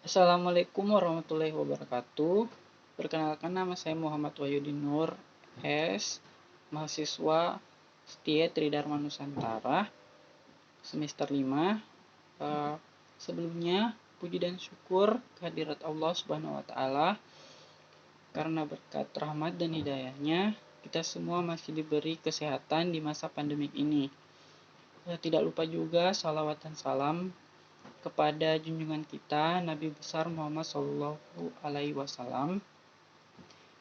Assalamualaikum warahmatullahi wabarakatuh. Perkenalkan, nama saya Muhammad Wahyudin Nur S, mahasiswa setia Tridharma Nusantara semester 5. Sebelumnya puji dan syukur kehadirat Allah Subhanahu wa taala, karena berkat rahmat dan hidayahnya kita semua masih diberi kesehatan di masa pandemik ini. Tidak lupa juga salawat dan salam kepada junjungan kita Nabi besar Muhammad Shallallahu Alaihi Wasallam,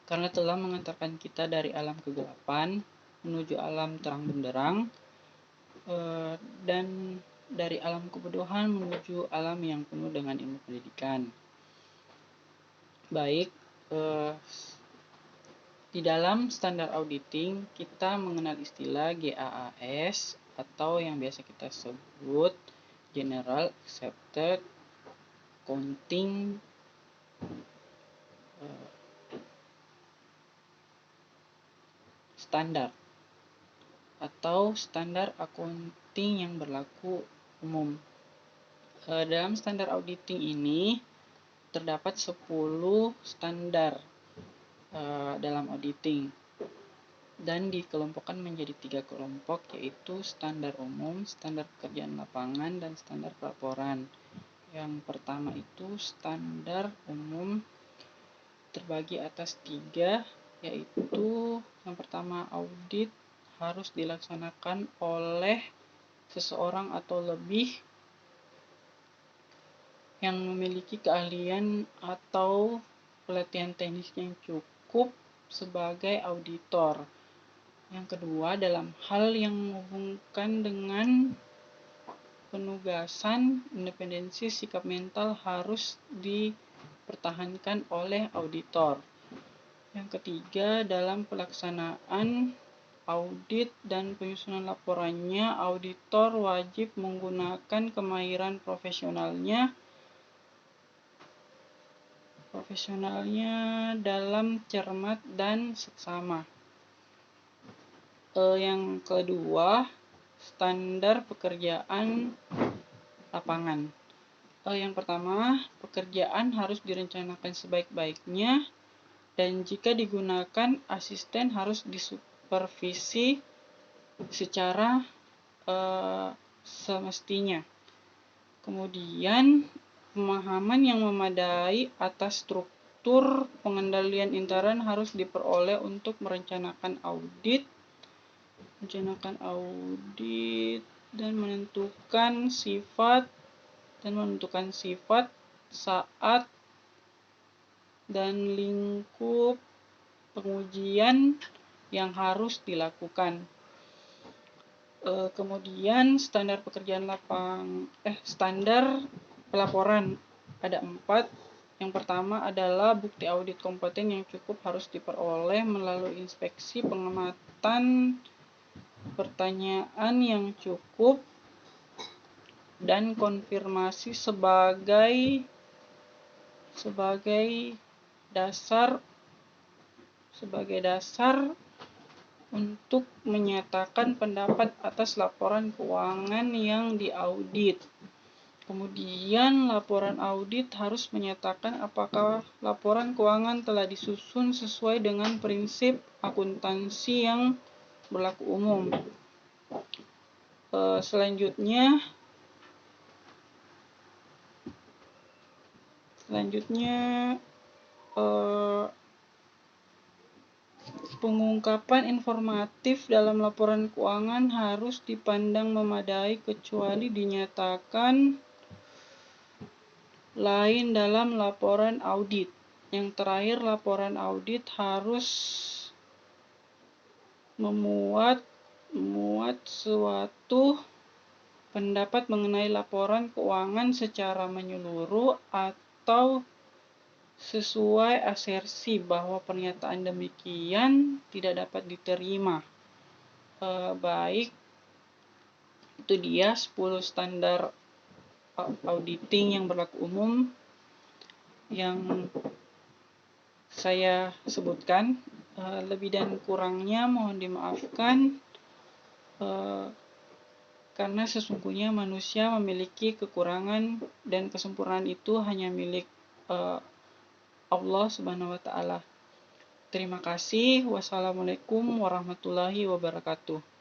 karena telah mengantarkan kita dari alam kegelapan menuju alam terang benderang, dan dari alam kebodohan menuju alam yang penuh dengan ilmu pendidikan. Baik, di dalam standar auditing kita mengenal istilah GAAS atau yang biasa kita sebut General Accepted Accounting Standard atau standar accounting yang berlaku umum. Dalam standar auditing ini terdapat 10 standar dalam auditing dan dikelompokkan menjadi 3 kelompok, yaitu standar umum, standar pekerjaan lapangan, dan standar pelaporan. Yang pertama itu standar umum terbagi atas 3, yaitu yang pertama, audit harus dilaksanakan oleh seseorang atau lebih yang memiliki keahlian atau pelatihan teknis yang cukup sebagai auditor. Yang kedua, dalam hal yang menghubungkan dengan penugasan, independensi sikap mental harus dipertahankan oleh auditor. Yang ketiga, dalam pelaksanaan audit dan penyusunan laporannya, auditor wajib menggunakan kemahiran profesionalnya dalam cermat dan seksama. Yang kedua, standar pekerjaan lapangan. Yang pertama, pekerjaan harus direncanakan sebaik-baiknya, dan jika digunakan, asisten harus disupervisi secara semestinya. Kemudian, pemahaman yang memadai atas struktur pengendalian intern harus diperoleh untuk merencanakan audit dan menentukan sifat, saat, dan lingkup pengujian yang harus dilakukan. Kemudian standar pelaporan ada 4. Yang pertama adalah bukti audit kompeten yang cukup harus diperoleh melalui inspeksi, pengamatan, pertanyaan yang cukup, dan konfirmasi sebagai dasar untuk menyatakan pendapat atas laporan keuangan yang diaudit. Kemudian, laporan audit harus menyatakan apakah laporan keuangan telah disusun sesuai dengan prinsip akuntansi yang berlaku umum. Selanjutnya pengungkapan informatif dalam laporan keuangan harus dipandang memadai kecuali dinyatakan lain dalam laporan audit. Yang terakhir, laporan audit harus memuat suatu pendapat mengenai laporan keuangan secara menyeluruh atau sesuai asersi bahwa pernyataan demikian tidak dapat diterima. Baik, itu dia 10 standar auditing yang berlaku umum yang saya sebutkan. Lebih dan kurangnya mohon dimaafkan. karena sesungguhnya manusia memiliki kekurangan dan kesempurnaan itu hanya milik Allah Subhanahu wa Ta'ala. Terima kasih. Wassalamualaikum warahmatullahi wabarakatuh.